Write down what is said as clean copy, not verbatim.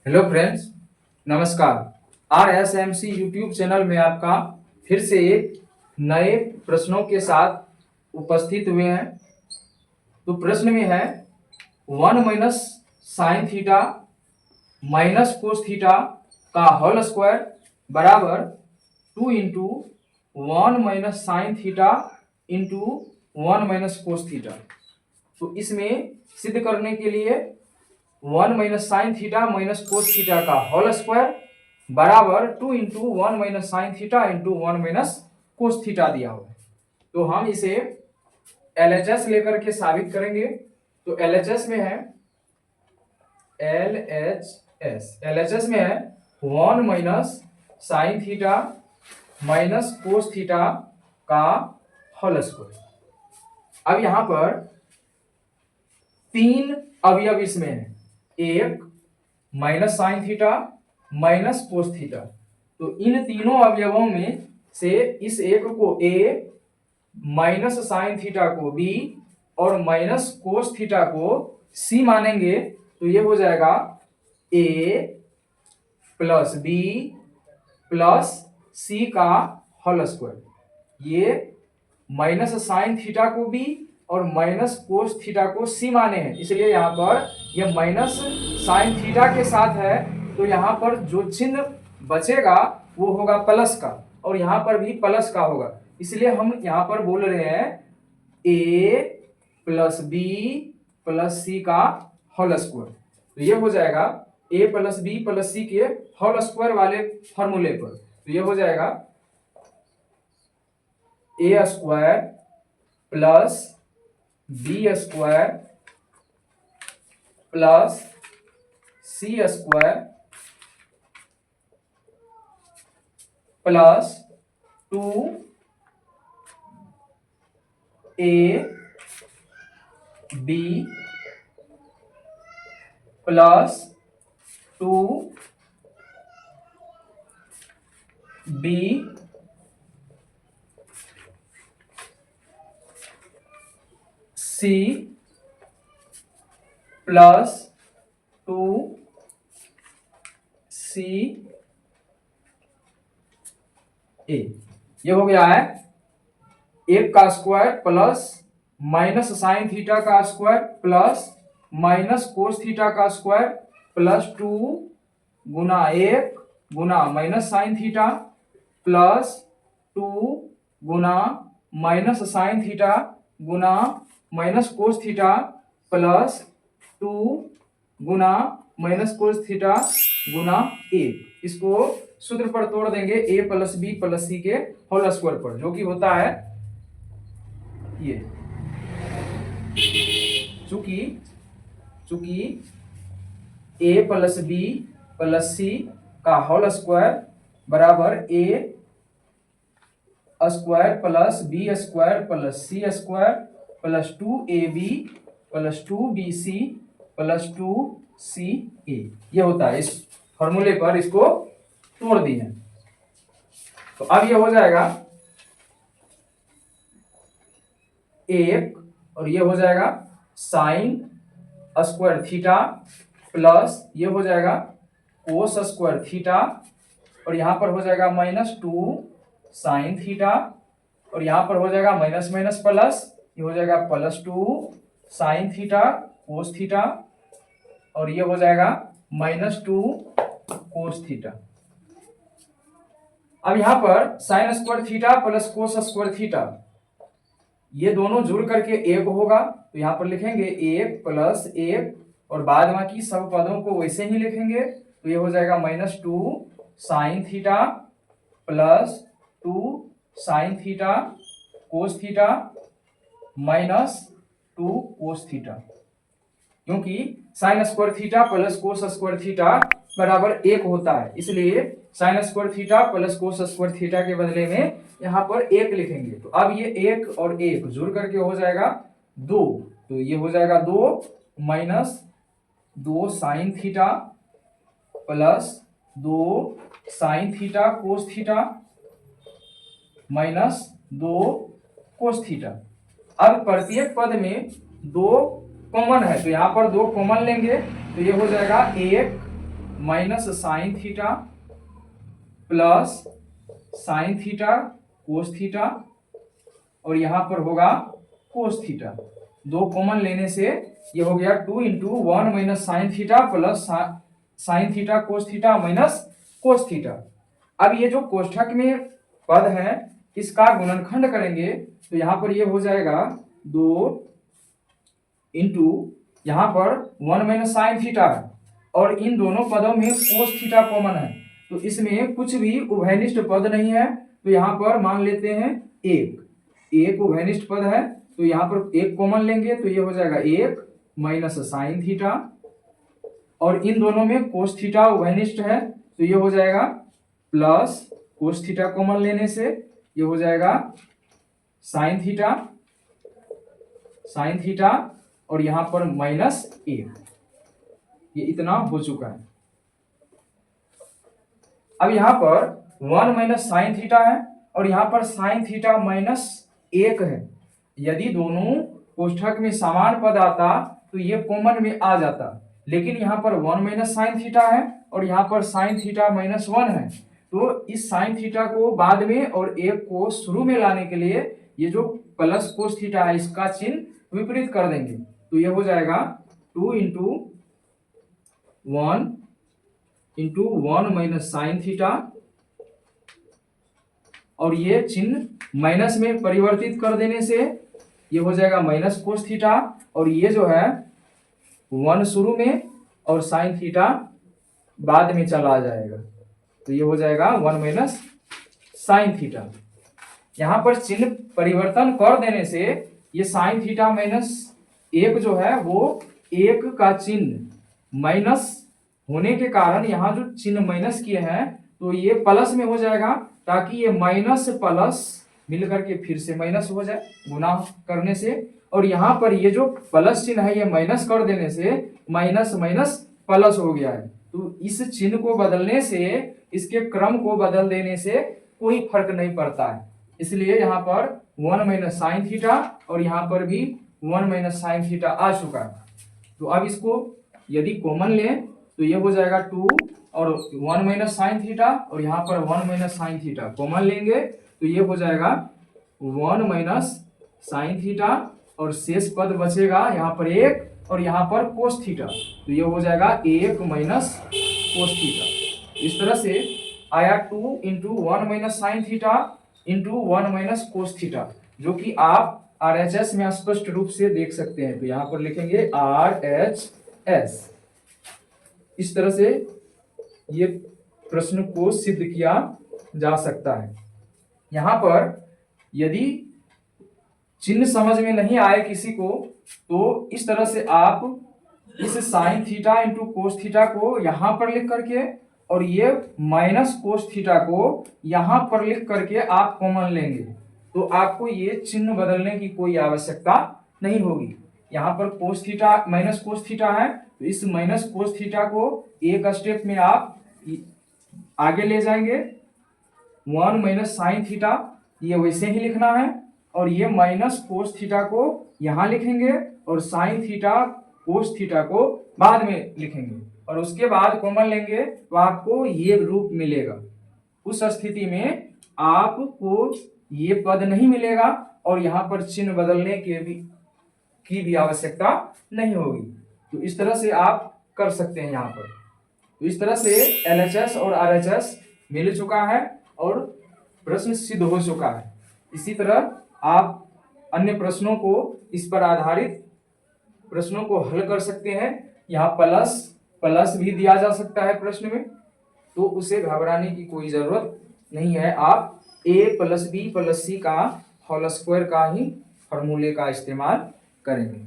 Hello friends, नमस्कार। RSMC YouTube channel में आपका फिर से एक नए प्रश्नों के साथ उपस्थित हुए हैं। तो प्रश्न में है 1 - sin थीटा -cos थीटा का होल स्क्वायर बराबर 2 × 1 - sin theta into 1 - cos theta. तो इसमें सिद्ध करने के लिए 1 - sin थीटा -cos थीटा का होल स्क्वायर बराबर 2 × 1 - sin theta into 1 - cos theta दिया हुआ है। तो हम इसे LHS लेकर के साबित करेंगे। तो LHS में है LHS में है 1 - sin थीटा -cos थीटा का होल स्क्वायर। अब यहां पर 3 अवयव इसमें है, 1 -sin थीटा -cos थीटा। तो इन तीनों अवयवों में से इस एक को A, -sin थीटा को B और -cos थीटा को C मानेंगे। तो ये हो जाएगा A + B + C का होल स्क्वायर। ये -sin थीटा को B और -cos थीटा को C माने हैं, इसलिए यहाँ पर यह -sin थीटा के साथ है। तो यहाँ पर जो चिन्ह बचेगा वो होगा प्लस का, और यहाँ पर भी प्लस का होगा। इसलिए हम यहाँ पर बोल रहे हैं A + B + C का होल स्क्वायर। तो ये हो जाएगा A + B + C के होल स्क्वायर वाले फॉर्मूले पर। तो ये हो जाएगा A² + B² + C² + 2AB + 2B C + 2C A। ये हो गया है 1 का स्क्वायर प्लस -sin थीटा का स्क्वायर प्लस -cos थीटा का square plus 2 × 1 × -sin theta plus 2 × -sin theta × -cos theta plus 2 × -cos theta × 1। इसको सूत्र पर तोड़ देंगे A + B + C के होल स्क्वायर पर, जो कि होता है ये। चूंकि A + B + C का होल स्क्वायर बराबर A² + B² + C² + 2AB + 2BC + 2CA ये होता है। इस फॉर्मूले पर इसको तोड़ दिए। तो अब ये हो जाएगा 1 और ये हो जाएगा sin² प्लस ये हो जाएगा cos² और यहाँ पर हो जाएगा -2 sin और यहाँ पर हो जाएगा माइनस प्लस, ये हो जाएगा +2 sin cos और ये हो जाएगा -2 cos। अब यहाँ पर sin² प्लस cos² ये दोनों जुड़ करके 1 होगा। तो यहाँ पर लिखेंगे 1 + 1 और बाद बाकी सब पदों को वैसे ही लिखेंगे। तो ये हो जाएगा -2 sin plus 2 sin cos -2 cos। क्योंकि sin² प्लस cos² बराबर 1 होता है, इसलिए sin² प्लस cos² के बदले में यहाँ पर 1 लिखेंगे। तो अब ये 1 और 1 जुड़ करके हो जाएगा 2। तो ये हो जाएगा 2 - 2 sin plus 2 sin cos -2 cos। अब प्रत्येक पद में 2 कॉमन है, तो यहाँ पर 2 कॉमन लेंगे। तो ये हो जाएगा 1 minus sine theta plus sine theta cos theta, और यहां पर होगा कोस थीटा। दो कॉमन लेने से ये हो गया 2 into 1 minus sine theta plus sine theta cos theta minus cos theta. अब ये जो कोष्ठक में पद है इसका गुणनखंड करेंगे तो यहां पर ये हो जाएगा 2 इंटू यहां पर 1 माइनस साइन थीटा है, और इन दोनों पदों में कोस थीटा कॉमन है, तो इसमें कुछ भी उभयनिष्ठ पद नहीं है, तो यहां पर मान लेते हैं एक उभयनिष्ठ पद है, तो यहां पर एक कॉमन लेंगे तो ये हो जाएगा 1 माइनस साइन थीटा, और इन दोनों में कोस थीटा उभयनिष्ठ है तो ये हो जाएगा प्लस कोस थीटा कॉमन लेने से ये हो जाएगा साइन थीटा और यहां पर माइनस 1। ये इतना हो चुका है। अब यहां पर 1 माइनस साइन थीटा है और यहां पर साइन थीटा माइनस 1 है। यदि दोनों कोष्ठक में समान पद आता तो ये कॉमन में आ जाता, लेकिन यहाँ पर 1 माइनस साइन थीटा है और यहाँ पर साइन थीटा माइनस 1 है, तो इस साइन थीटा को बाद में और 1 को शुरू में लाने के लिए ये जो प्लस कोस थीटा है इसका चिन्ह विपरीत कर देंगे, तो ये हो जाएगा 2 इंटू 1 माइनस साइन थीटा, और ये चिन्ह माइनस में परिवर्तित कर देने से ये हो जाएगा माइनस कोस थीटा, और ये जो है 1 शुरू में और साइन थीटा बाद में चला जाएगा, तो ये हो जाएगा 1 माइनस साइन थीटा। यहां पर चिन्ह परिवर्तन कर देने से ये साइन थीटा माइनस 1 जो है वो 1 का चिन्ह माइनस होने के कारण यहाँ जो चिन्ह माइनस किए हैं तो ये प्लस में हो जाएगा, ताकि ये माइनस प्लस मिलकर के फिर से माइनस हो जाए गुणा करने से, और यहाँ पर ये जो प्लस चिन्ह है ये माइनस कर देने से माइनस माइनस प्लस हो गया है। तो इस चिन्ह को बदलने से, इसके क्रम को बदल देने से कोई फर्क नहीं पड़ता है, इसलिए यहाँ पर 1 माइनस साइन थीटा और यहाँ पर भी 1 माइनस साइन थीटा आ चुका है। तो अब इसको यदि कॉमन लें तो ये हो जाएगा 2 और 1 माइनस साइन थीटा, और यहाँ पर 1 माइनस साइन थीटा कॉमन लेंगे तो ये हो जाएगा 1 माइनस साइन थीटा, और शेष पद बचेगा यहाँ पर 1 और यहाँ पर कोस थीटा, तो ये हो जाएगा 1 माइनस कोस थीटा। इस तरह से आया 2 into 1 minus sine theta into 1 minus cos theta, जो कि आप RHS में स्पष्ट रूप से देख सकते हैं। तो यहाँ पर लिखेंगे RHS। इस तरह से ये प्रश्न को सिद्ध किया जा सकता है। यहाँ पर यदि चिन्ह समझ में नहीं आए किसी को तो इस तरह से आप इस sine theta into cos theta को यहाँ पर लिख करके और ये माइनस कोस थीटा को यहाँ पर लिख करके आप कॉमन लेंगे, तो आपको ये चिन्ह बदलने की कोई आवश्यकता नहीं होगी। यहाँ पर cos theta minus cos theta है, तो इस माइनस कोस थीटा को एक स्टेप में आप आगे ले जाएंगे। 1 माइनस साइन थीटा ये वैसे ही लिखना है, और ये माइनस कोस थीटा को यहाँ लिखेंगे और साइन थीटा कोस थीटा को बाद में लिखेंगे, और उसके बाद कॉमन लेंगे तो आपको ये रूप मिलेगा। उस स्थिति में आपको ये पद नहीं मिलेगा और यहाँ पर चिन्ह बदलने की भी आवश्यकता नहीं होगी। तो इस तरह से आप कर सकते हैं यहाँ पर। तो इस तरह से LHS और RHS मिल चुका है और प्रश्न सिद्ध हो चुका है। इसी तरह आप अन्य प्रश्नों को, इस पर आधारित प्रश्नों को हल कर सकते हैं। यहाँ प्लस भी दिया जा सकता है प्रश्न में, तो उसे घबराने की कोई जरूरत नहीं है। आप a + b + c का होल स्क्वायर का ही फॉर्मूले का इस्तेमाल करेंगे।